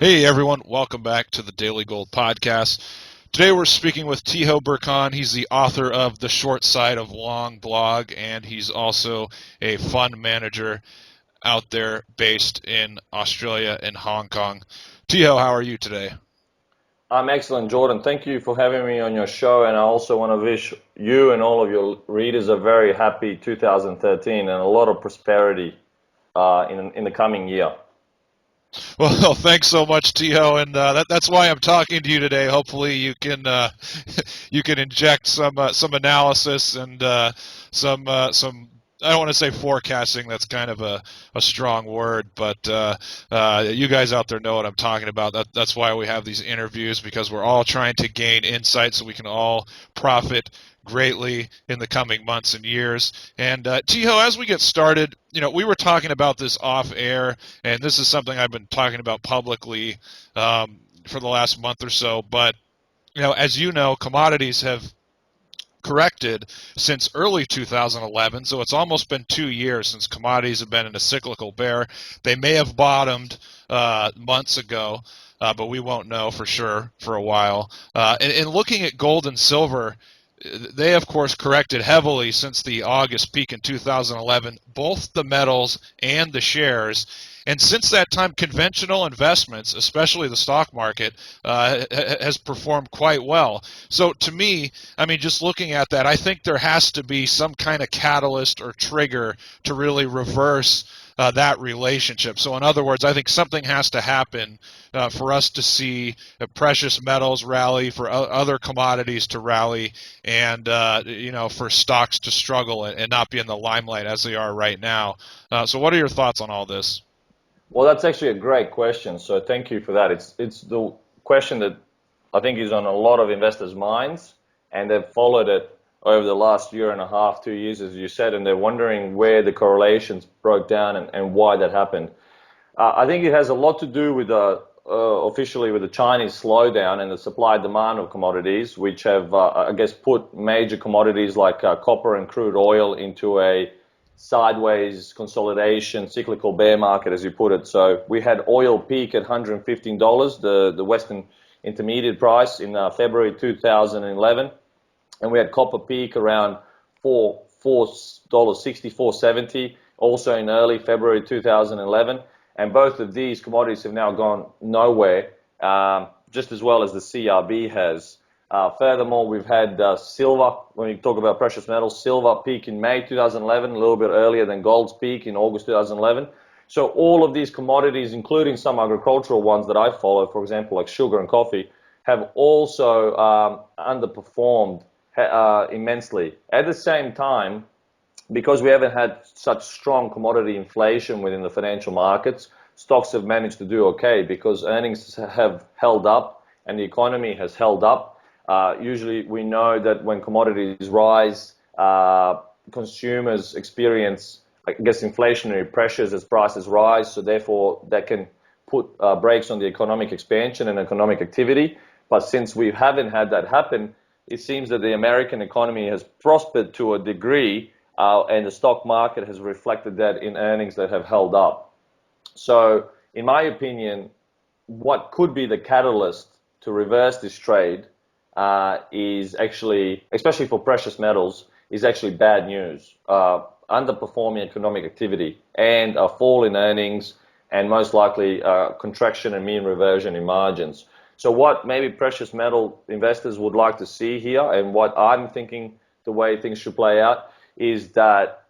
Hey everyone, welcome back to the Daily Gold Podcast. Today we're speaking with Tiho Brkan. He's the author of The Short Side of Long blog, and he's also a fund manager out there based in Australia and Hong Kong. Tiho, how are you today? I'm excellent, Jordan. Thank you for having me on your show, and I also want to wish you and all of your readers a very happy 2013 and a lot of prosperity in the coming year. Well, thanks so much, Tiho, and that's why I'm talking to you today. Hopefully, you can you can inject some analysis and some. I don't want to say forecasting. That's kind of a strong word, but you guys out there know what I'm talking about. That's why we have these interviews, because we're all trying to gain insight so we can all profit greatly in the coming months and years. And Tiho, as we get started, we were talking about this off air, and this is something I've been talking about publicly for the last month or so. But as you know, commodities have corrected since early 2011, so it's almost been 2 years since commodities have been in a cyclical bear. They may have bottomed months ago, but we won't know for sure for a while. And looking at gold and silver, they of course corrected heavily since the August peak in 2011, both the metals and the shares. And since that time, conventional investments, especially the stock market, has performed quite well. So to me, I mean, just looking at that, I think there has to be some kind of catalyst or trigger to really reverse that relationship. So in other words, I think something has to happen for us to see precious metals rally, for other commodities to rally, and for stocks to struggle and not be in the limelight as they are right now. So what are your thoughts on all this? Well, that's actually a great question. So thank you for that. It's the question that I think is on a lot of investors' minds, and they've followed it over the last year and a half, 2 years, as you said, and they're wondering where the correlations broke down and why that happened. I think it has a lot to do with officially with the Chinese slowdown and the supply demand of commodities, which have, I guess, put major commodities like copper and crude oil into a sideways consolidation, cyclical bear market, as you put it. So we had oil peak at $115, the Western Intermediate price in February 2011, and we had copper peak around $4.60, $4.70, also in early February 2011. And both of these commodities have now gone nowhere, just as well as the CRB has. Furthermore, we've had silver. When you talk about precious metals, silver peak in May 2011, a little bit earlier than gold's peak in August 2011. So all of these commodities, including some agricultural ones that I follow, for example, like sugar and coffee, have also underperformed immensely. At the same time, because we haven't had such strong commodity inflation within the financial markets, stocks have managed to do okay because earnings have held up and the economy has held up. Usually we know that when commodities rise, consumers experience, I guess, inflationary pressures as prices rise, so therefore that can put brakes on the economic expansion and economic activity. But since we haven't had that happen, it seems that the American economy has prospered to a degree, and the stock market has reflected that in earnings that have held up. So, in my opinion, what could be the catalyst to reverse this trade is actually, especially for precious metals, is actually bad news. Underperforming economic activity and a fall in earnings, and most likely contraction and mean reversion in margins. So what maybe precious metal investors would like to see here, and what I'm thinking the way things should play out, is that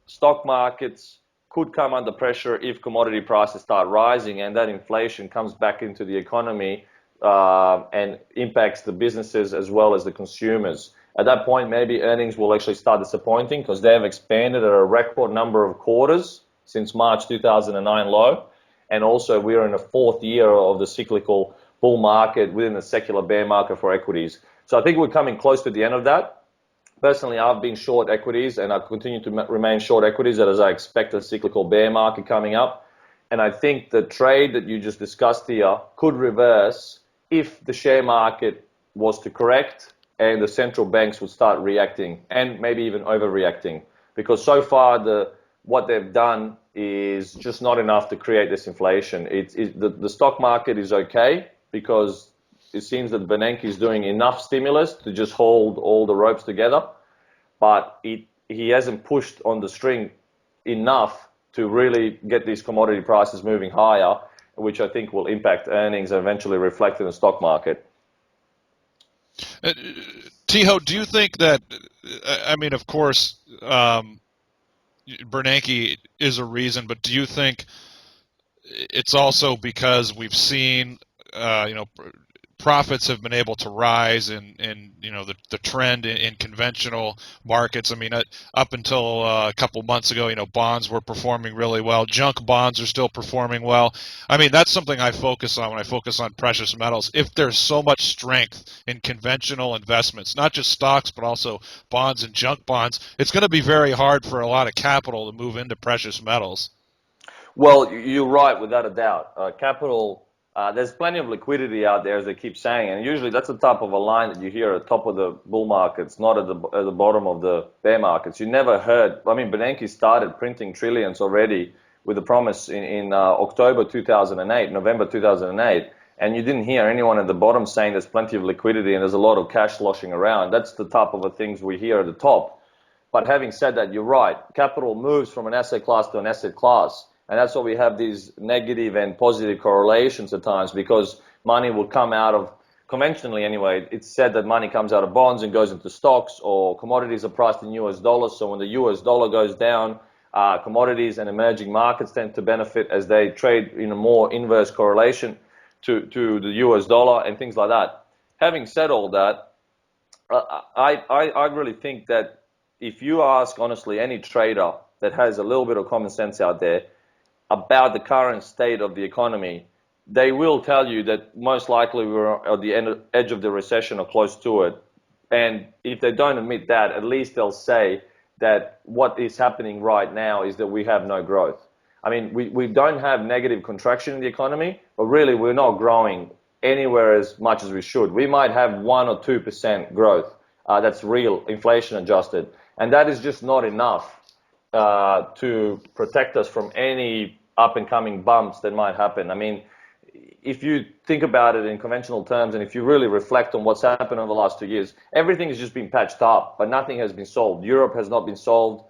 stock markets could come under pressure if commodity prices start rising and that inflation comes back into the economy and impacts the businesses as well as the consumers. At that point, maybe earnings will actually start disappointing because they have expanded at a record number of quarters since March 2009 low. And also, we're in the fourth year of the cyclical bull market within the secular bear market for equities. So I think we're coming close to the end of that. Personally, I've been short equities and I continue to remain short equities as I expect a cyclical bear market coming up. And I think the trade that you just discussed here could reverse if the share market was to correct and the central banks would start reacting and maybe even overreacting. Because so far the what they've done is just not enough to create this inflation. The stock market is okay because it seems that Bernanke is doing enough stimulus to just hold all the ropes together, but he hasn't pushed on the string enough to really get these commodity prices moving higher, which I think will impact earnings and eventually reflect in the stock market. Tiho, do you think that, I mean, of course, Bernanke is a reason, but do you think it's also because we've seen, profits have been able to rise in the trend in conventional markets. I mean, up until a couple months ago, bonds were performing really well. Junk bonds are still performing well. I mean, that's something I focus on when I focus on precious metals. If there's so much strength in conventional investments, not just stocks, but also bonds and junk bonds, it's going to be very hard for a lot of capital to move into precious metals. Well, you're right, without a doubt. Capital, there's plenty of liquidity out there, as they keep saying, and usually that's the type of a line that you hear at the top of the bull markets, not at the bottom of the bear markets. You never heard, I mean, Bernanke started printing trillions already with a promise in October 2008, November 2008, and you didn't hear anyone at the bottom saying there's plenty of liquidity and there's a lot of cash sloshing around. That's the type of the things we hear at the top. But having said that, you're right. Capital moves from an asset class to an asset class. And that's why we have these negative and positive correlations at times, because money will come out of, conventionally anyway, it's said that money comes out of bonds and goes into stocks, or commodities are priced in US dollars. So when the US dollar goes down, commodities and emerging markets tend to benefit as they trade in a more inverse correlation to the US dollar and things like that. Having said all that, I really think that if you ask, honestly, any trader that has a little bit of common sense out there about the current state of the economy, they will tell you that most likely we're at the edge of the recession or close to it. And if they don't admit that, at least they'll say that what is happening right now is that we have no growth. I mean, we don't have negative contraction in the economy, but really we're not growing anywhere as much as we should. We might have 1 or 2% growth. That's real, inflation adjusted. And that is just not enough to protect us from any up and coming bumps that might happen. I mean, if you think about it in conventional terms, and if you really reflect on what's happened over the last 2 years, everything has just been patched up, but nothing has been solved. Europe has not been solved.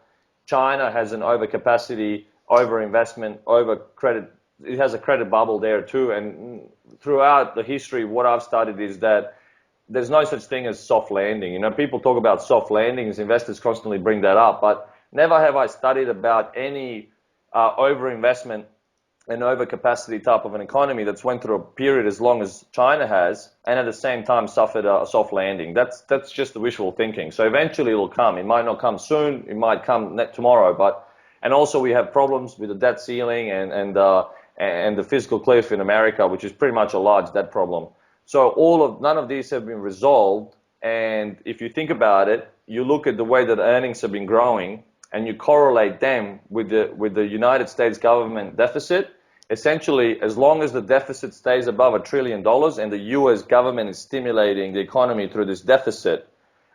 China has an overcapacity, overinvestment, over credit. It has a credit bubble there too. And throughout the history, what I've studied is that there's no such thing as soft landing. People talk about soft landings, investors constantly bring that up, but never have I studied about any overinvestment and overcapacity type of an economy that's went through a period as long as China has, and at the same time suffered a soft landing. That's just the wishful thinking. So eventually it'll come. It might not come soon. It might come tomorrow. And also we have problems with the debt ceiling and the fiscal cliff in America, which is pretty much a large debt problem. So none of these have been resolved. And if you think about it, you look at the way that earnings have been growing, and you correlate them with the United States government deficit. Essentially, as long as the deficit stays above $1 trillion and the US government is stimulating the economy through this deficit,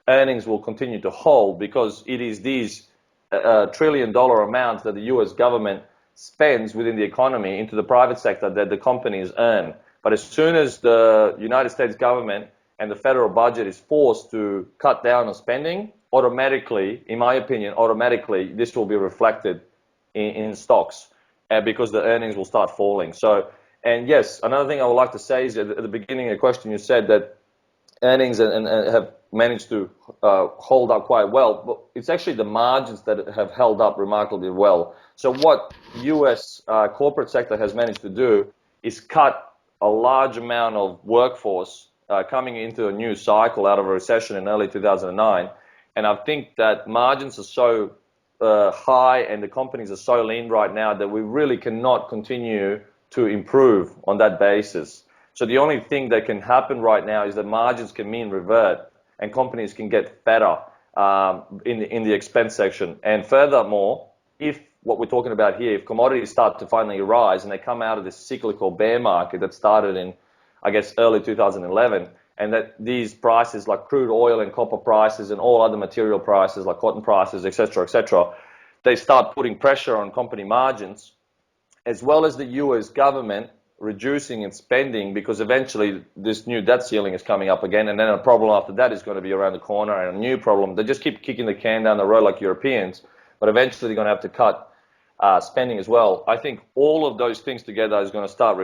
earnings will continue to hold, because it is these $1 trillion amounts that the US government spends within the economy into the private sector that the companies earn. But as soon as the United States government and the federal budget is forced to cut down on spending, automatically, in my opinion, this will be reflected in stocks, because the earnings will start falling. So, and yes, another thing I would like to say is at the beginning of the question you said that earnings and have managed to hold up quite well, but it's actually the margins that have held up remarkably well. So what US corporate sector has managed to do is cut a large amount of workforce coming into a new cycle out of a recession in early 2009. And I think that margins are so high and the companies are so lean right now that we really cannot continue to improve on that basis. So the only thing that can happen right now is that margins can mean revert and companies can get better in the expense section. And furthermore, if what we're talking about here, if commodities start to finally rise and they come out of this cyclical bear market that started in, I guess, early 2011, and that these prices like crude oil and copper prices and all other material prices like cotton prices, etc., they start putting pressure on company margins, as well as the US government reducing its spending, because eventually this new debt ceiling is coming up again, and then a problem after that is going to be around the corner, and a new problem. They just keep kicking the can down the road like Europeans, but eventually they're going to have to cut spending as well. I think all of those things together is going to start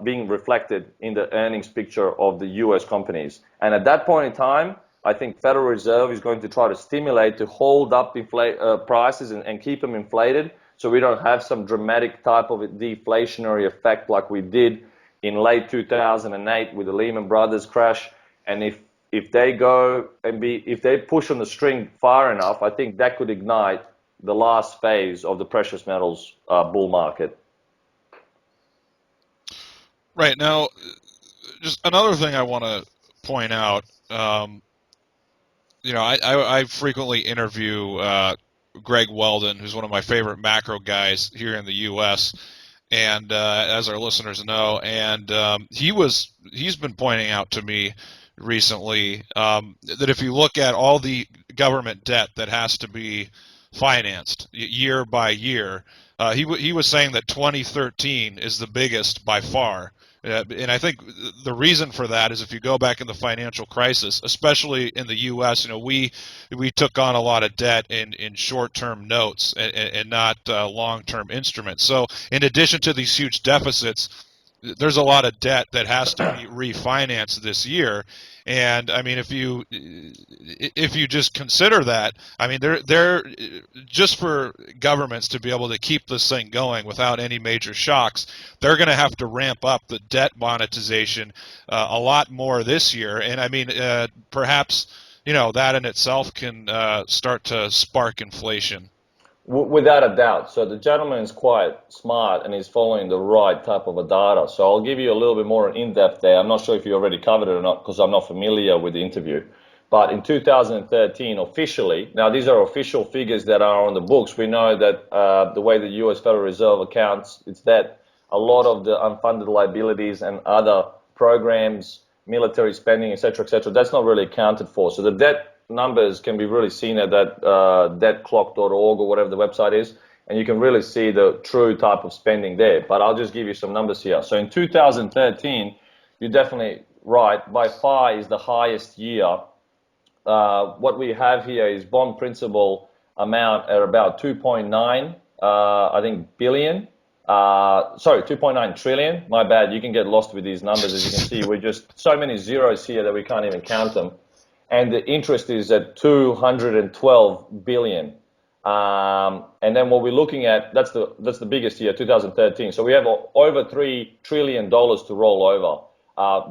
being reflected in the earnings picture of the US companies. And at that point in time, I think Federal Reserve is going to try to stimulate to hold up prices and keep them inflated, so we don't have some dramatic type of deflationary effect like we did in late 2008 with the Lehman Brothers crash. And if they go and if they push on the string far enough, I think that could ignite the last phase of the precious metals bull market. Right. Now, just another thing I want to point out, I frequently interview Greg Weldon, who's one of my favorite macro guys here in the U.S., and as our listeners know, and he's been pointing out to me recently that if you look at all the government debt that has to be financed year by year, he was saying that 2013 is the biggest by far. And I think the reason for that is if you go back in the financial crisis, especially in the U.S., we took on a lot of debt in short-term notes and not long-term instruments. So in addition to these huge deficits, there's a lot of debt that has to be refinanced this year. And I mean, if you just consider that, I mean, they're just for governments to be able to keep this thing going without any major shocks, they're going to have to ramp up the debt monetization a lot more this year. And I mean, perhaps that in itself can start to spark inflation. Without a doubt. So the gentleman is quite smart and he's following the right type of a data. So I'll give you a little bit more in-depth there. I'm not sure if you already covered it or not because I'm not familiar with the interview. But in 2013, officially, now these are official figures that are on the books. We know that the way the US Federal Reserve accounts, it's that a lot of the unfunded liabilities and other programs, military spending, et cetera, that's not really accounted for. So the debt numbers can be really seen at that debtclock.org or whatever the website is, and you can really see the true type of spending there. But I'll just give you some numbers here. So in 2013, you're definitely right, by far is the highest year. What we have here is bond principal amount at about 2.9, I think, billion. 2.9 trillion. My bad. You can get lost with these numbers. As you can see, we're just so many zeros here that we can't even count them. And the interest is at 212 billion. And then what we're looking at, that's the biggest year, 2013. So we have over $3 trillion to roll over,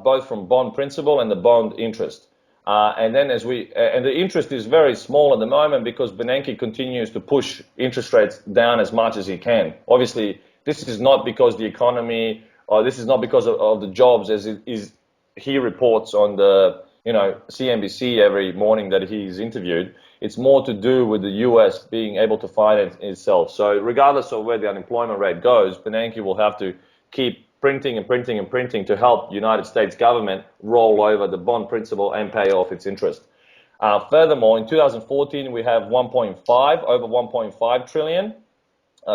both from bond principal and the bond interest. And then and the interest is very small at the moment because Bernanke continues to push interest rates down as much as he can. Obviously, this is not because the economy, or this is not because of the jobs, as it is he reports on the CNBC every morning that he's interviewed. It's more to do with the US being able to finance itself. So regardless of where the unemployment rate goes, Bernanke will have to keep printing and printing and printing to help the United States government roll over the bond principal and pay off its interest. Furthermore, in 2014, we have over 1.5 trillion.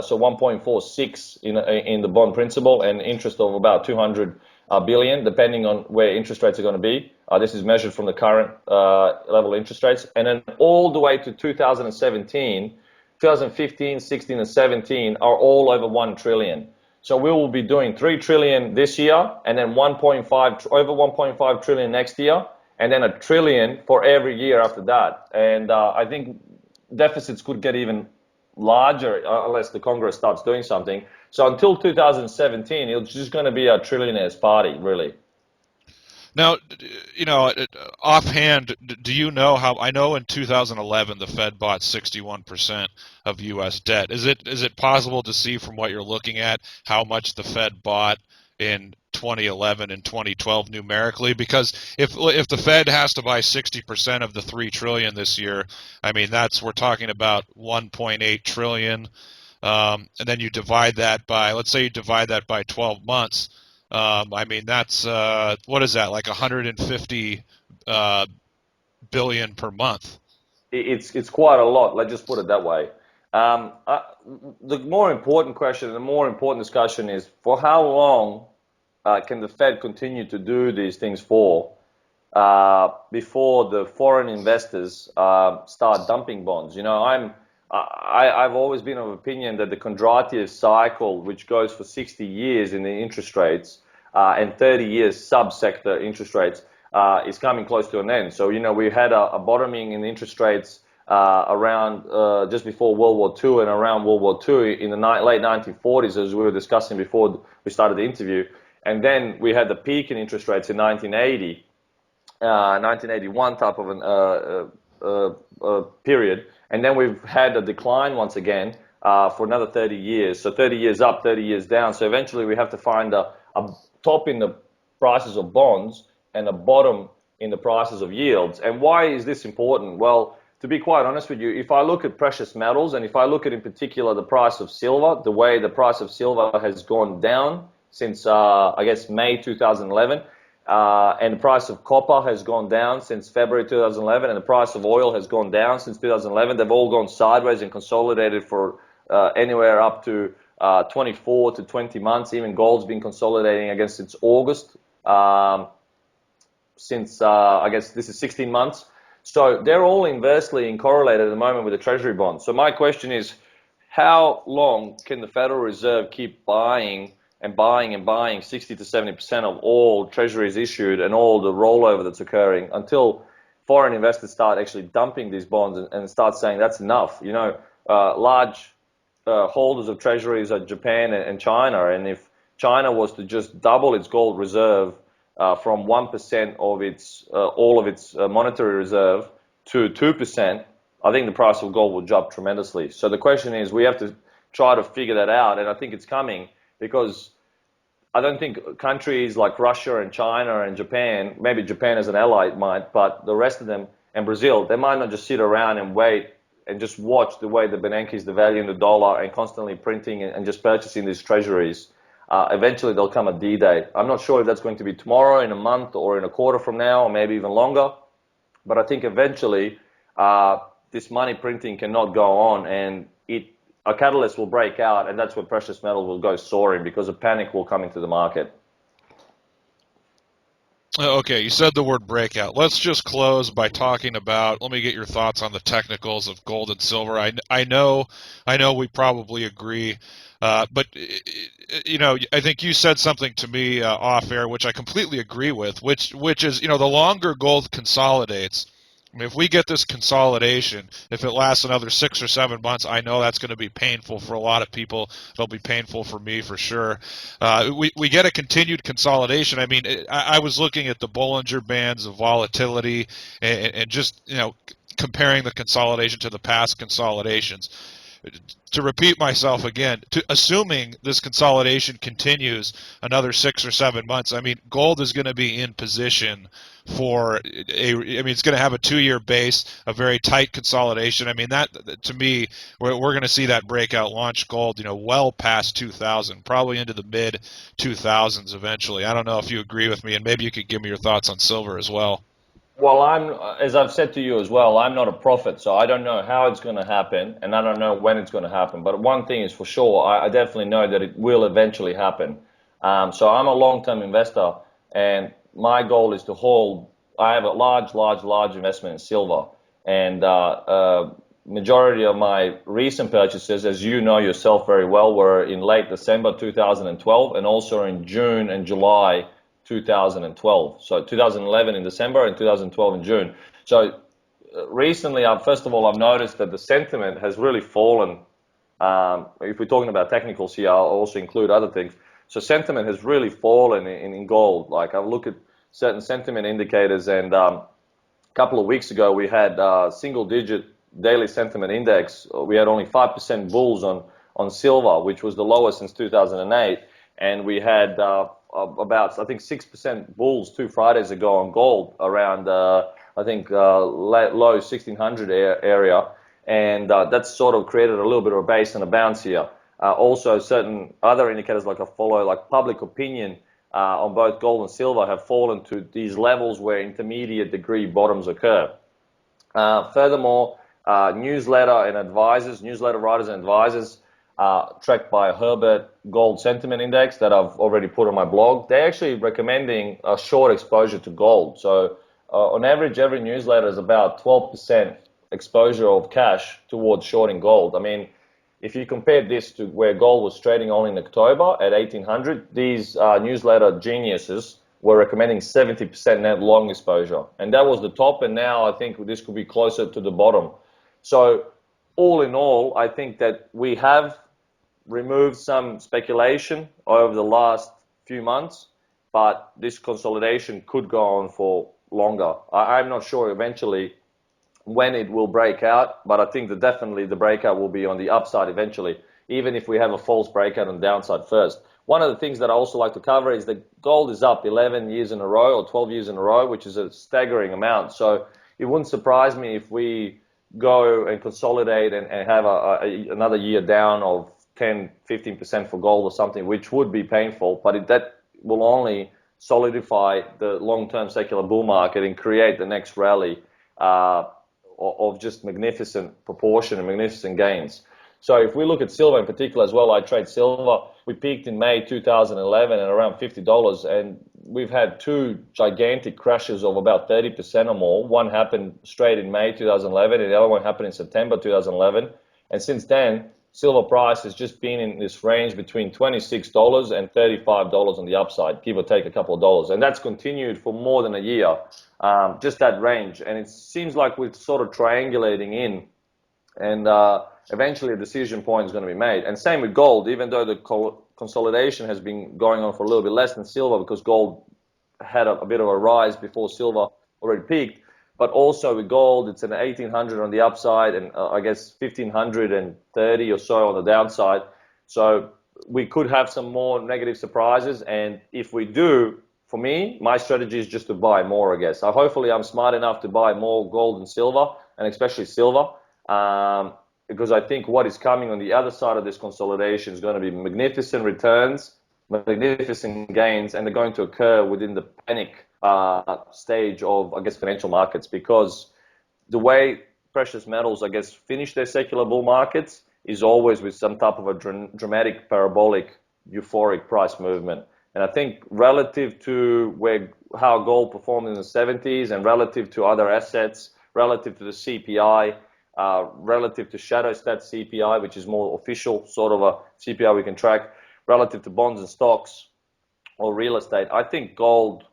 So 1.46 in the bond principal and interest of about 200 billion, depending on where interest rates are going to be. This is measured from the current level of interest rates. And then all the way to 2017, 2015, 16, and 17 are all over 1 trillion. So we will be doing 3 trillion this year, and then over 1.5 trillion next year, and then 1 trillion for every year after that. And I think deficits could get even larger unless the Congress starts doing something. So until 2017, it's just going to be a trillionaire's party, really. Now, offhand, do you know how? I know in 2011 the Fed bought 61% of U.S. debt. Is it possible to see from what you're looking at how much the Fed bought in 2011 and 2012 numerically? Because if the Fed has to buy 60% of the 3 trillion this year, I mean we're talking about 1.8 trillion, and then you divide that by, let's say you divide that by 12 months. I mean that's what is that, like 150 billion per month? it's quite a lot. Let's just put it that way. The more important question, the more important discussion is for how long can the Fed continue to do these things for before the foreign investors start dumping bonds. You know, I've always been of opinion that the Kondratiev cycle, which goes for 60 years in the interest rates and 30 years subsector interest rates, is coming close to an end. So, you know, we had a bottoming in the interest rates around just before World War II and around World War II in the late 1940s, as we were discussing before we started the interview. And then we had the peak in interest rates in 1980. 1981 type of an period, and then we've had a decline once again for another 30 years. So 30 years up, 30 years down. So eventually we have to find a top in the prices of bonds and a bottom in the prices of yields. And why is this important? Well, to be quite honest with you, if I look at precious metals, and if I look at in particular the price of silver, the way the price of silver has gone down since I guess May 2011. And the price of copper has gone down since February 2011, and the price of oil has gone down since 2011. They've all gone sideways and consolidated for anywhere up to 24 to 20 months. Even gold's been consolidating against since August, since I guess this is 16 months. So they're all inversely correlated at the moment with the Treasury bonds. So my question is, how long can the Federal Reserve keep buying and buying 60 to 70% of all treasuries issued and all the rollover that's occurring until foreign investors start actually dumping these bonds and start saying that's enough? You know, large holders of treasuries are Japan and China, and if China was to just double its gold reserve from 1% of its all of its monetary reserve to 2%, I think the price of gold will jump tremendously. So the question is, we have to try to figure that out, and I think it's coming. Because I don't think countries like Russia and China and Japan, maybe Japan as an ally might, but the rest of them, and Brazil, they might not just sit around and wait and just watch the way the Bernanke is devaluing the dollar and constantly printing and just purchasing these treasuries. Eventually there'll come a D-Day. I'm not sure if that's going to be tomorrow, in a month, or in a quarter from now, or maybe even longer. But I think eventually this money printing cannot go on, and a catalyst will break out, and that's where precious metal will go soaring because a panic will come into the market. Okay, you said the word breakout. Let's just close by talking about, let me get your thoughts on the technicals of gold and silver. I know we probably agree, but you know, I think you said something to me off air, which I completely agree with, which is, you know, the longer gold consolidates, I mean, if we get this consolidation, if it lasts another 6 or 7 months, I know that's going to be painful for a lot of people. It'll be painful for me for sure. We get a continued consolidation. I mean, I was looking at the Bollinger Bands of volatility and just, you know, comparing the consolidation to the past consolidations. To repeat myself again, assuming this consolidation continues another 6 or 7 months, I mean, gold is going to be in position for it's going to have a 2-year base, a very tight consolidation. I mean, that, to me, we're going to see that breakout launch gold, you know, well past 2000, probably into the mid 2000s eventually. I don't know if you agree with me, and maybe you could give me your thoughts on silver as well. Well, as I've said to you as well, I'm not a prophet, so I don't know how it's going to happen, and I don't know when it's going to happen. But one thing is for sure, I definitely know that it will eventually happen. So I'm a long-term investor, and my goal is to hold. I have a large investment in silver, and majority of my recent purchases, as you know yourself very well, were in late December 2012, and also in June and July 2012. So 2011 in December and 2012 in June. So recently, first of all, I've noticed that the sentiment has really fallen. If we're talking about technicals here, I'll also include other things. So sentiment has really fallen in gold. Like, I've looked at certain sentiment indicators, and a couple of weeks ago, we had single-digit daily sentiment index. We had only 5% bulls on silver, which was the lowest since 2008. And we had about, I think, 6% bulls 2 Fridays ago on gold around, I think, low 1600 area. And that's sort of created a little bit of a base and a bounce here. Also, certain other indicators like public opinion on both gold and silver have fallen to these levels where intermediate degree bottoms occur. Furthermore, newsletter writers and advisors, tracked by Herbert Gold Sentiment Index that I've already put on my blog, they're actually recommending a short exposure to gold. So on average, every newsletter is about 12% exposure of cash towards shorting gold. I mean, if you compare this to where gold was trading only in October at 1800, these newsletter geniuses were recommending 70% net long exposure. And that was the top, and now I think this could be closer to the bottom. So all in all, I think that we have removed some speculation over the last few months, but this consolidation could go on for longer. I'm not sure eventually when it will break out, but I think that definitely the breakout will be on the upside eventually, even if we have a false breakout on the downside first. One of the things that I also like to cover is that gold is up 11 years in a row or 12 years in a row, which is a staggering amount. So it wouldn't surprise me if we go and consolidate and have another year down of 10, 15% for gold or something, which would be painful, but that will only solidify the long-term secular bull market and create the next rally of just magnificent proportion and magnificent gains. So if we look at silver in particular as well, I trade silver. We peaked in May 2011 at around $50, and we've had two gigantic crashes of about 30% or more. One happened straight in May 2011, and the other one happened in September 2011. And since then, silver price has just been in this range between $26 and $35 on the upside, give or take a couple of dollars. And that's continued for more than a year, just that range. And it seems like we're sort of triangulating in, and eventually a decision point is going to be made. And same with gold, even though the consolidation has been going on for a little bit less than silver because gold had a bit of a rise before silver already peaked. But also with gold, it's an 1800 on the upside and I guess 1530 or so on the downside. So we could have some more negative surprises. And if we do, for me, my strategy is just to buy more, I guess. So hopefully I'm smart enough to buy more gold and silver, and especially silver, because I think what is coming on the other side of this consolidation is going to be magnificent returns, magnificent gains, and they're going to occur within the panic stage of, I guess, financial markets, because the way precious metals, I guess, finish their secular bull markets is always with some type of a dramatic, parabolic, euphoric price movement. And I think relative to how gold performed in the 70s and relative to other assets, relative to the CPI, relative to shadow stat CPI, which is more official sort of a CPI we can track, relative to bonds and stocks or real estate, I think gold,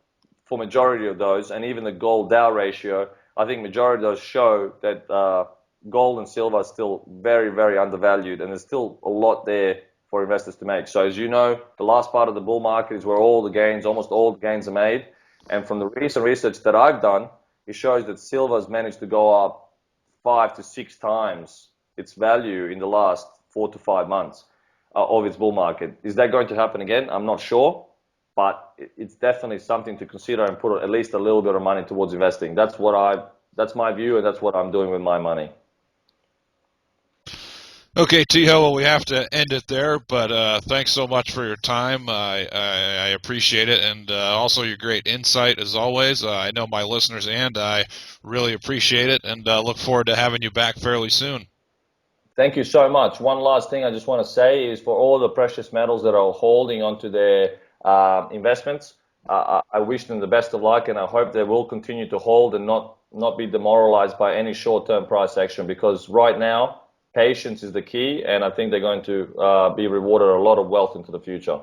for majority of those, and even the gold Dow ratio, I think majority of those show that gold and silver are still very, very undervalued, and there's still a lot there for investors to make. So as you know, the last part of the bull market is where almost all the gains are made. And from the recent research that I've done, it shows that silver has managed to go up 5 to 6 times its value in the last 4 to 5 months of its bull market. Is that going to happen again? I'm not sure. But it's definitely something to consider and put at least a little bit of money towards investing. That's my view, and that's what I'm doing with my money. Okay, Tiho, well, we have to end it there, but thanks so much for your time. I appreciate it, and also your great insight as always. I know my listeners and I really appreciate it, and look forward to having you back fairly soon. Thank you so much. One last thing I just want to say is for all the precious metals that are holding onto their investments, I wish them the best of luck, and I hope they will continue to hold and not be demoralized by any short-term price action, because right now patience is the key, and I think they're going to be rewarded a lot of wealth into the future.